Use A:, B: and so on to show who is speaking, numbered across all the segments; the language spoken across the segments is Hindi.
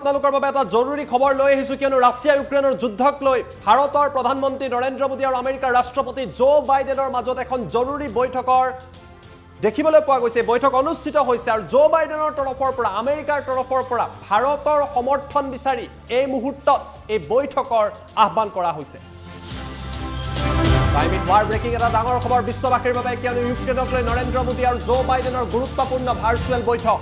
A: আপোনালোকৰ বাবে এটা জৰুৰী খবৰ লৈ আহিছো কিয়নো ৰাছিয়া ইউক্ৰেইনৰ যুদ্ধক লৈ ভাৰতৰ প্ৰধানমন্ত্ৰী নৰেন্দ্ৰ মোদী আৰু আমেৰিকাৰ ৰাষ্ট্ৰপতি জো বাইডেনৰ মাজত এখন জৰুৰী বৈঠকৰ দেখিবলৈ পোৱা গৈছে। বৈঠক অনুষ্ঠিত হৈছে আৰু জো বাইডেনৰ তৰফৰ পৰা আমেৰিকাৰ তৰফৰ পৰা ভাৰতৰ সমৰ্থন বিচাৰি এই মুহূৰ্তত এই বৈঠকৰ আহ্বান কৰা হৈছে। টাইমিং ৱাৰ ব্ৰেকিং এটা ডাঙৰ খবৰ বিশ্ববাসীৰ বাবে কিয়নো ইউক্ৰেইনক লৈ নৰেন্দ্ৰ মোদী আৰু জো বাইডেনৰ গুৰুত্বপূৰ্ণ ভাৰ্চুৱেল বৈঠক।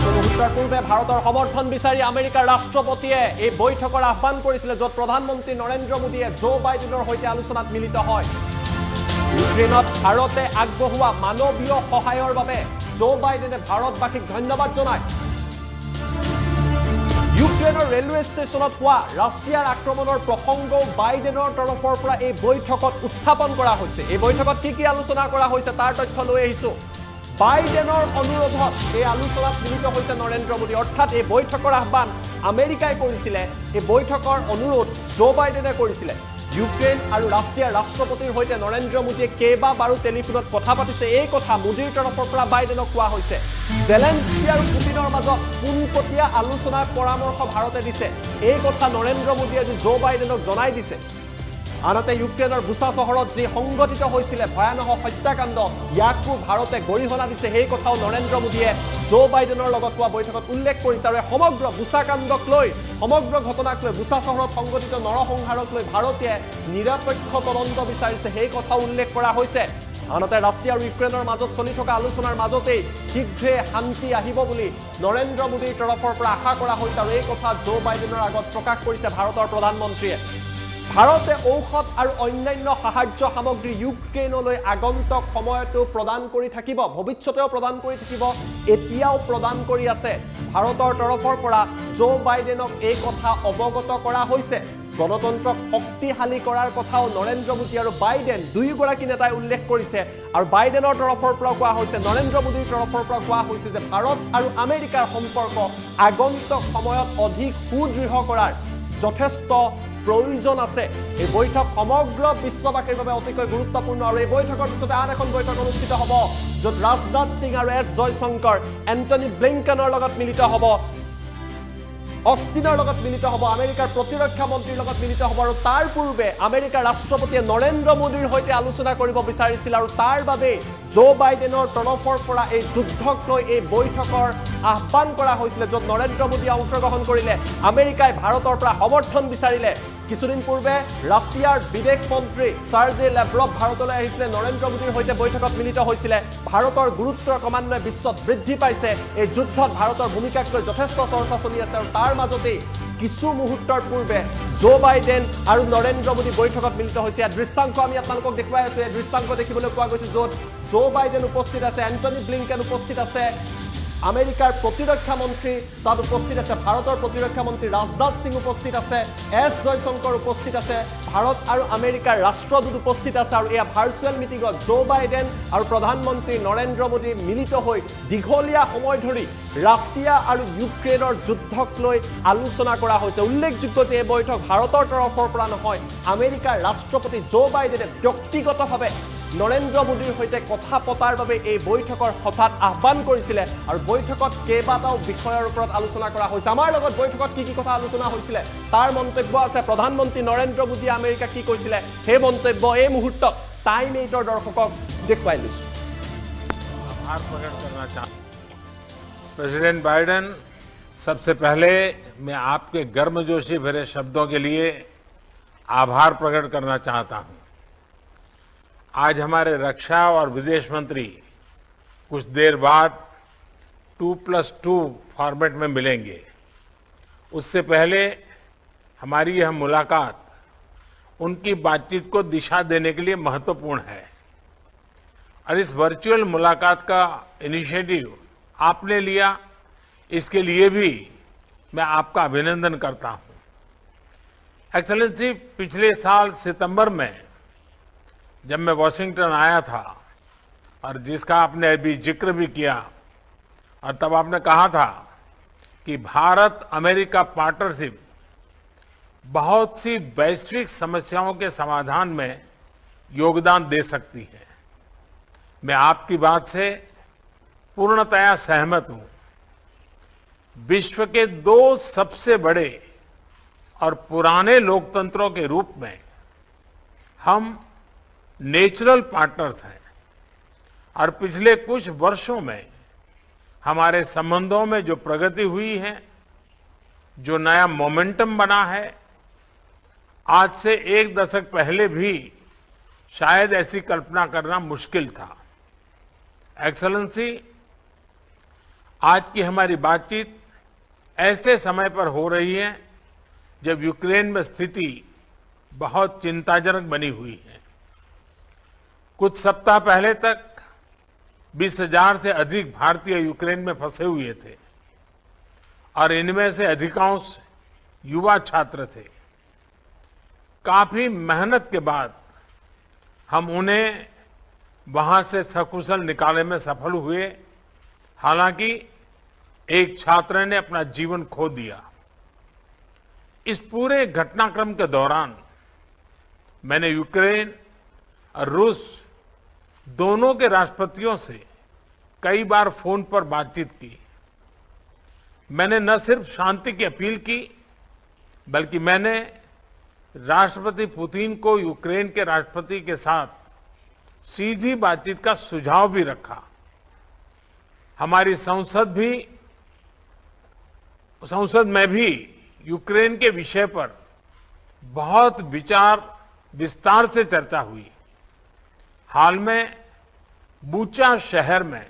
A: মুহূৰ্তৰ পূৰ্বে ভাৰতৰ সমৰ্থন বিচাৰি আমেৰিকাৰ ৰাষ্ট্ৰপতিয়ে এই বৈঠকৰ আহ্বান কৰিছিলে, য'ত প্ৰধানমন্ত্ৰী নৰেন্দ্ৰ মোদীয়ে জো বাইডেনৰ সৈতে আলোচনাত মিলিত হয়। ইউক্ৰেইনত ভাৰতে আগবঢ়োৱা মানৱীয় সহায়ৰ বাবে জো বাইডেনে ভাৰতবাসীক ধন্যবাদ জনায়। ইউক্ৰেইনৰ ৰেলৱে ষ্টেচনত হোৱা ৰাছিয়াৰ আক্ৰমণৰ প্ৰসংগও বাইডেনৰ তৰফৰ পৰা এই বৈঠকত উত্থাপন কৰা হৈছে। এই বৈঠকত কি আলোচনা কৰা হৈছে তাৰ তথ্য লৈ আহিছো। বাইডেনৰ অনুৰোধত এই আলোচনাত মিলিত হৈছে নৰেন্দ্ৰ মোদী, অৰ্থাৎ এই বৈঠকৰ আহ্বান আমেৰিকাই কৰিছিলে, এই বৈঠকৰ অনুৰোধ জো বাইডেনে কৰিছিলে। ইউক্ৰেইন আৰু ৰাছিয়াৰ ৰাষ্ট্ৰপতিৰ সৈতে নৰেন্দ্ৰ মোদীয়ে কেইবাবাৰো টেলিফোনত কথা পাতিছে। এই কথা মোদীৰ তৰফৰ পৰা বাইডেনক কোৱা হৈছে। জেলেনস্কি আৰু পুটিনৰ মাজত পোনপটীয়া আলোচনাৰ পৰামৰ্শ ভাৰতে দিছে, এই কথা নৰেন্দ্ৰ মোদীয়ে আজি জো বাইডেনক জনাই দিছে। আনহাতে ইউক্ৰেইনৰ বুচা চহৰত যি সংঘটিত হৈছিলে ভয়ানক হত্যাকাণ্ড, ইয়াকো ভাৰতে গৰিহণা দিছে। সেই কথাও নৰেন্দ্ৰ মোদীয়ে জো বাইডেনৰ লগত হোৱা বৈঠকত উল্লেখ কৰিছে। আৰু সমগ্ৰ বুচাকাণ্ডক লৈ, সমগ্ৰ ঘটনাক লৈ, বুচা চহৰত সংঘটিত নৰসংহাৰক লৈ ভাৰতে নিৰপেক্ষ তদন্ত বিচাৰিছে, সেই কথাও উল্লেখ কৰা হৈছে। আনহাতে ৰাছিয়া আৰু ইউক্ৰেইনৰ মাজত চলি থকা আলোচনাৰ মাজতেই শীঘ্ৰে শান্তি আহিব বুলি নৰেন্দ্ৰ মোদীৰ তৰফৰ পৰা আশা কৰা হৈছে। আৰু এই কথা জো বাইডেনৰ আগত প্ৰকাশ কৰিছে ভাৰতৰ প্ৰধানমন্ত্ৰীয়ে। ভাৰতে ঔষধ আৰু অন্যান্য সাহায্য সামগ্ৰী ইউক্ৰেইনলৈ আগন্তুক সময়তো প্ৰদান কৰি থাকিব, ভৱিষ্যতেও প্ৰদান কৰি থাকিব, এতিয়াও প্ৰদান কৰি আছে। ভাৰতৰ তৰফৰ পৰা জো বাইডেনক এই কথা অৱগত কৰা হৈছে। গণতন্ত্ৰক শক্তিশালী কৰাৰ কথাও নৰেন্দ্ৰ মোদী আৰু বাইডেন দুয়োগৰাকী নেতাই উল্লেখ কৰিছে। আৰু বাইডেনৰ তৰফৰ পৰা কোৱা হৈছে, নৰেন্দ্ৰ মোদীৰ তৰফৰ পৰা কোৱা হৈছে যে ভাৰত আৰু আমেৰিকাৰ সম্পৰ্ক আগন্তুক সময়ত অধিক সুদৃঢ় কৰাৰ যথেষ্ট প্ৰয়োজন আছে। এই বৈঠক সমগ্ৰ বিশ্ববাসীৰ বাবে অতিকৈ গুৰুত্বপূৰ্ণ। আৰু এই বৈঠকৰ পিছতে আন এখন বৈঠক অনুষ্ঠিত হ'ব, য'ত ৰাজনাথ সিং আৰু এছ জয়শংকৰ এণ্টনি ব্লিংকেনৰ লগত মিলিত হ'ব, অষ্টিনৰ লগত মিলিত হ'ব, আমেৰিকাৰ প্ৰতিৰক্ষা মন্ত্ৰীৰ লগত মিলিত হ'ব। আৰু তাৰ পূৰ্বে আমেৰিকাৰ ৰাষ্ট্ৰপতিয়ে নৰেন্দ্ৰ মোদীৰ সৈতে আলোচনা কৰিব বিচাৰিছিল। আৰু তাৰ বাবে জো বাইডেনৰ তৰফৰ পৰা এই যুদ্ধক লৈ এই বৈঠকৰ আহ্বান কৰা হৈছিলে, য'ত নৰেন্দ্ৰ মোদীয়ে অংশগ্ৰহণ কৰিলে, আমেৰিকাই ভাৰতৰ পৰা সমৰ্থন বিচাৰিলে। কিছুদিন পূৰ্বে ৰাছিয়াৰ বিদেশ মন্ত্ৰী চাৰ্জে লেভ্ৰভ ভাৰতলৈ আহিছিলে, নৰেন্দ্ৰ মোদীৰ সৈতে বৈঠকত মিলিত হৈছিলে। ভাৰতৰ গুৰুত্ব ক্ৰমান্বয়ে বিশ্বত বৃদ্ধি পাইছে। এই যুদ্ধত ভাৰতৰ ভূমিকাক লৈ যথেষ্ট চৰ্চা চলি আছে। আৰু তাৰ মাজতেই কিছু মুহূৰ্তৰ পূৰ্বে জো বাইডেন আৰু নৰেন্দ্ৰ মোদী বৈঠকত মিলিত হৈছে। ইয়াত দৃশ্যাংশ আমি আপোনালোকক দেখুৱাই আছো। এই দৃশ্যাংশ দেখিবলৈ পোৱা গৈছে, য'ত জো বাইডেন উপস্থিত আছে, এণ্টনি ব্লিংকেন উপস্থিত আছে, আমেৰিকাৰ প্ৰতিৰক্ষা মন্ত্ৰী তাত উপস্থিত আছে, ভাৰতৰ প্ৰতিৰক্ষা মন্ত্ৰী ৰাজনাথ সিং উপস্থিত আছে, এছ জয়শংকৰ উপস্থিত আছে, ভাৰত আৰু আমেৰিকাৰ ৰাষ্ট্ৰদূত উপস্থিত আছে। আৰু এয়া ভাৰ্চুৱেল মিটিঙত জো বাইডেন আৰু প্ৰধানমন্ত্ৰী নৰেন্দ্ৰ মোদী মিলিত হৈ দীঘলীয়া সময় ধৰি ৰাছিয়া আৰু ইউক্ৰেইনৰ যুদ্ধক লৈ আলোচনা কৰা হৈছে। উল্লেখযোগ্য যে এই বৈঠক ভাৰতৰ তৰফৰ পৰা নহয়, আমেৰিকাৰ ৰাষ্ট্ৰপতি জো বাইডেনে ব্যক্তিগতভাৱে নৰেন্দ্ৰ মোদীৰ সৈতে কথা পতাৰ বাবে এই বৈঠকৰ হঠাৎ আহ্বান কৰিছিলে। আৰু বৈঠকত কেইবাটাও বিষয়ৰ ওপৰত আলোচনা কৰা হৈছে। আমাৰ লগত বৈঠকত কি কথা আলোচনা হৈছিলে তাৰ মন্তব্য আছে। প্ৰধানমন্ত্ৰী নৰেন্দ্ৰ মোদীয়ে আমেৰিকাক কি কৈছিলে সেই মন্তব্য এই মুহূৰ্তত টাইম 8ৰ দৰ্শকক দেখুৱাই লৈছো।
B: प्रेसिडेंट बाइडेन, सबसे पहले मैं आपके गर्मजोशी भरे शब्दों के लिए आभार प्रकट करना चाहता हूं। आज हमारे रक्षा और विदेश मंत्री कुछ देर बाद 2+2 फॉर्मेट में मिलेंगे। उससे पहले हमारी यह मुलाकात उनकी बातचीत को दिशा देने के लिए महत्वपूर्ण है। और इस वर्चुअल मुलाकात का इनिशिएटिव आपने लिया, इसके लिए भी मैं आपका अभिनंदन करता हूं। एक्सेलेंसी, पिछले साल सितंबर में जब मैं वॉशिंगटन आया था और जिसका आपने अभी जिक्र भी किया, और तब आपने कहा था कि भारत अमेरिका पार्टनरशिप बहुत सी वैश्विक समस्याओं के समाधान में योगदान दे सकती है। मैं आपकी बात से पूर्णतया सहमत हूं। विश्व के दो सबसे बड़े और पुराने लोकतंत्रों के रूप में हम नेचुरल पार्टनर्स हैं और पिछले कुछ वर्षों में हमारे संबंधों में जो प्रगति हुई है, जो नया मोमेंटम बना है, आज से एक दशक पहले भी शायद ऐसी कल्पना करना मुश्किल था। एक्सेलेंसी, आज की हमारी बातचीत ऐसे समय पर हो रही है जब यूक्रेन में स्थिति बहुत चिंताजनक बनी हुई है। कुछ सप्ताह पहले तक 20,000 से अधिक भारतीय यूक्रेन में फंसे हुए थे और इनमें से अधिकांश युवा छात्र थे। काफी मेहनत के बाद हम उन्हें वहां से सकुशल निकालने में सफल हुए। हालांकि एक छात्र ने अपना जीवन खो दिया। इस पूरे घटनाक्रम के दौरान मैंने यूक्रेन और रूस दोनों के राष्ट्रपतियों से कई बार फोन पर बातचीत की। मैंने न सिर्फ शांति की अपील की, बल्कि मैंने राष्ट्रपति पुतिन को यूक्रेन के राष्ट्रपति के साथ सीधी बातचीत का सुझाव भी रखा। हमारी संसद में भी यूक्रेन के विषय पर बहुत विस्तार से चर्चा हुई। हाल में बूचा शहर में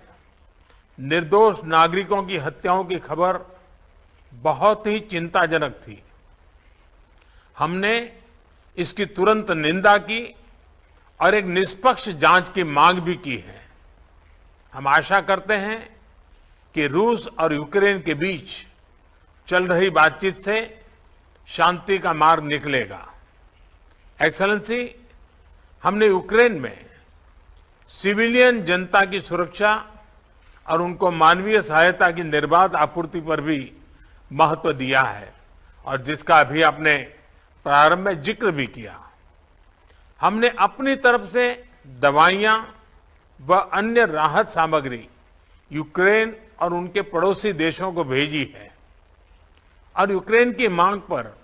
B: निर्दोष नागरिकों की हत्याओं की खबर बहुत ही चिंताजनक थी। हमने इसकी तुरंत निंदा की और एक निष्पक्ष जांच की मांग भी की है। हम आशा करते हैं कि रूस और यूक्रेन के बीच चल रही बातचीत से शांति का मार्ग निकलेगा। एक्सेलेंसी, हमने यूक्रेन में सिविलियन जनता की सुरक्षा और उनको मानवीय सहायता की निर्बाध आपूर्ति पर भी महत्व दिया है और जिसका अभी आपने प्रारंभ में जिक्र भी किया। हमने अपनी तरफ से दवाइयां व अन्य राहत सामग्री यूक्रेन और उनके पड़ोसी देशों को भेजी है और यूक्रेन की मांग पर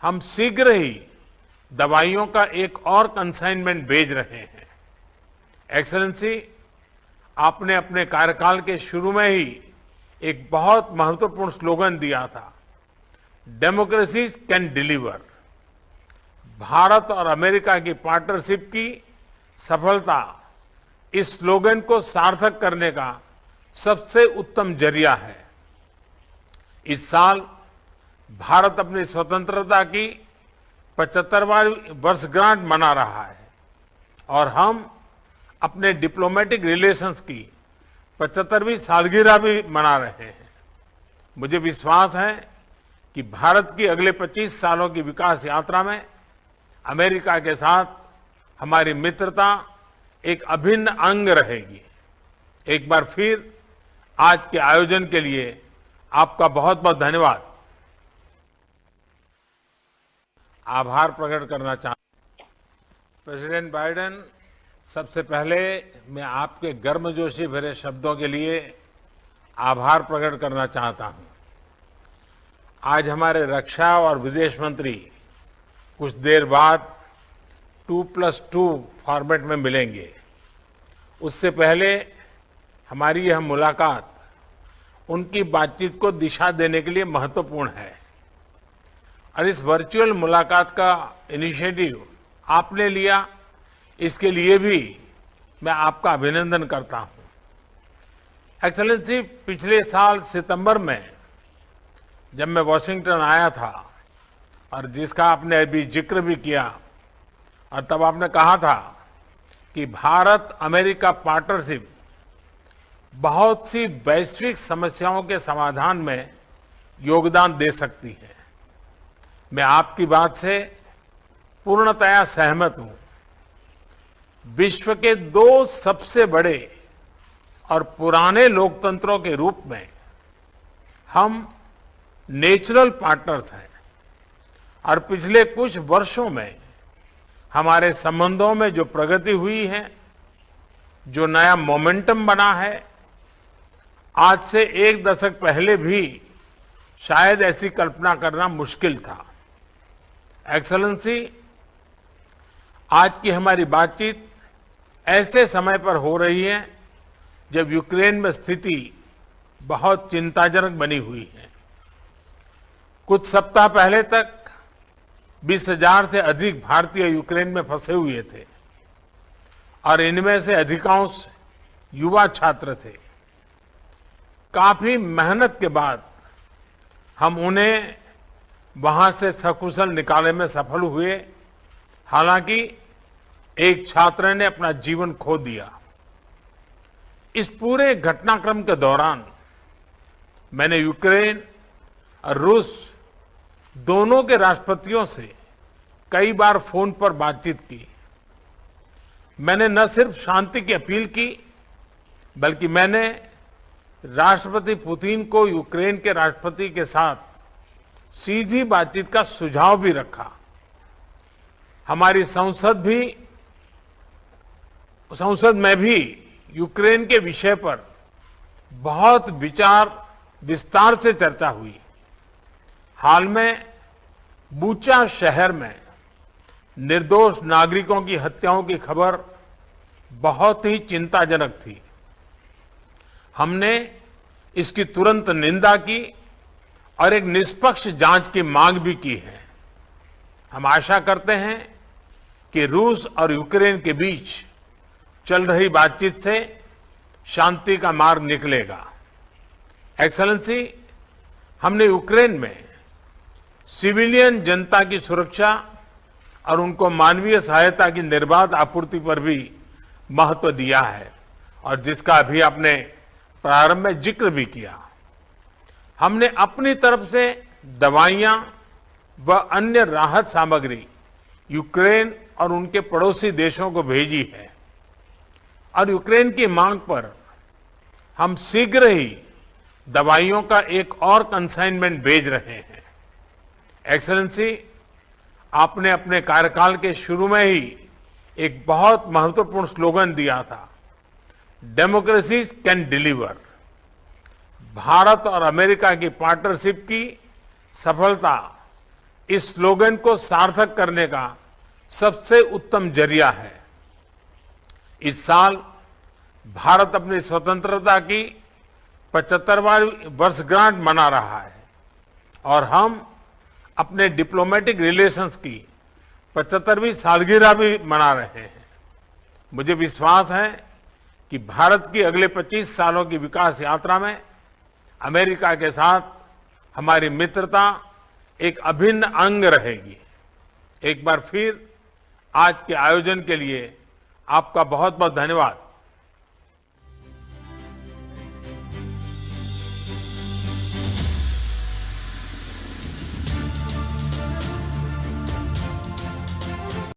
B: हम शीघ्र ही दवाइयों का एक और कंसाइनमेंट भेज रहे हैं। एक्सेलेंसी, आपने अपने कार्यकाल के शुरू में ही एक बहुत महत्वपूर्ण स्लोगन दिया था, डेमोक्रेसी कैन डिलीवर। भारत और अमेरिका की पार्टनरशिप की सफलता इस स्लोगन को सार्थक करने का सबसे उत्तम जरिया है। इस साल भारत अपनी स्वतंत्रता की 75वां वर्षगांठ मना रहा है और हम अपने डिप्लोमेटिक रिलेशंस की 75वीं सालगिरह भी मना रहे हैं। मुझे विश्वास है कि भारत की अगले 25 सालों की विकास यात्रा में अमेरिका के साथ हमारी मित्रता एक अभिन्न अंग रहेगी। एक बार फिर आज के आयोजन के लिए आपका बहुत बहुत धन्यवाद। आभार प्रकट करना चाहता हूं। प्रेसिडेंट बाइडेन, सबसे पहले मैं आपके गर्मजोशी भरे शब्दों के लिए आभार प्रकट करना चाहता हूं। आज हमारे रक्षा और विदेश मंत्री कुछ देर बाद 2+2 फॉर्मेट में मिलेंगे। उससे पहले हमारी यह मुलाकात उनकी बातचीत को दिशा देने के लिए महत्वपूर्ण है और इस वर्चुअल मुलाकात का इनिशिएटिव आपने लिया, इसके लिए भी मैं आपका अभिनंदन करता हूं। एक्सेलेंसी, पिछले साल सितंबर में जब मैं वॉशिंगटन आया था और जिसका आपने अभी जिक्र भी किया और तब आपने कहा था कि भारत अमेरिका पार्टनरशिप बहुत सी वैश्विक समस्याओं के समाधान में योगदान दे सकती है। मैं आपकी बात से पूर्णतया सहमत हूं। विश्व के दो सबसे बड़े और पुराने लोकतंत्रों के रूप में हम नेचुरल पार्टनर्स हैं और पिछले कुछ वर्षों में हमारे संबंधों में जो प्रगति हुई है, जो नया मोमेंटम बना है, आज से एक दशक पहले भी शायद ऐसी कल्पना करना मुश्किल था। एक्सेलेंसी, आज की हमारी बातचीत ऐसे समय पर हो रही है जब यूक्रेन में स्थिति बहुत चिंताजनक बनी हुई है। कुछ सप्ताह पहले तक 20,000 से अधिक भारतीय यूक्रेन में फंसे हुए थे और इनमें से अधिकांश युवा छात्र थे। काफी मेहनत के बाद हम उन्हें वहां से सकुशल निकालने में सफल हुए। हालांकि एक छात्र ने अपना जीवन खो दिया। इस पूरे घटनाक्रम के दौरान मैंने यूक्रेन और रूस दोनों के राष्ट्रपतियों से कई बार फोन पर बातचीत की। मैंने न सिर्फ शांति की अपील की, बल्कि मैंने राष्ट्रपति पुतिन को यूक्रेन के राष्ट्रपति के साथ सीधी बातचीत का सुझाव भी रखा। हमारी संसद में भी यूक्रेन के विषय पर बहुत विस्तार से चर्चा हुई। हाल में बूचा शहर में निर्दोष नागरिकों की हत्याओं की खबर बहुत ही चिंताजनक थी। हमने इसकी तुरंत निंदा की और एक निष्पक्ष जांच की मांग भी की है। हम आशा करते हैं कि रूस और यूक्रेन के बीच चल रही बातचीत से शांति का मार्ग निकलेगा। एक्सेलेंसी, हमने यूक्रेन में सिविलियन जनता की सुरक्षा और उनको मानवीय सहायता की निर्बाध आपूर्ति पर भी महत्व दिया है और जिसका अभी आपने प्रारंभ में जिक्र भी किया। हमने अपनी तरफ से दवाइयां व अन्य राहत सामग्री यूक्रेन और उनके पड़ोसी देशों को भेजी है और यूक्रेन की मांग पर हम शीघ्र ही दवाइयों का एक और कंसाइनमेंट भेज रहे हैं। एक्सेलेंसी, आपने अपने कार्यकाल के शुरू में ही एक बहुत महत्वपूर्ण स्लोगन दिया था, डेमोक्रेसी कैन डिलीवर। भारत और अमेरिका की पार्टनरशिप की सफलता इस स्लोगन को सार्थक करने का सबसे उत्तम जरिया है। इस साल भारत अपनी स्वतंत्रता की 75वां वर्षगांठ मना रहा है और हम अपने डिप्लोमेटिक रिलेशंस की 75वीं सालगिरह भी मना रहे हैं। मुझे विश्वास है कि भारत की अगले 25 सालों की विकास यात्रा में अमेरिका के साथ हमारी मित्रता एक अभिन्न अंग रहेगी। एक बार फिर आज के आयोजन के लिए आपका बहुत बहुत धन्यवाद।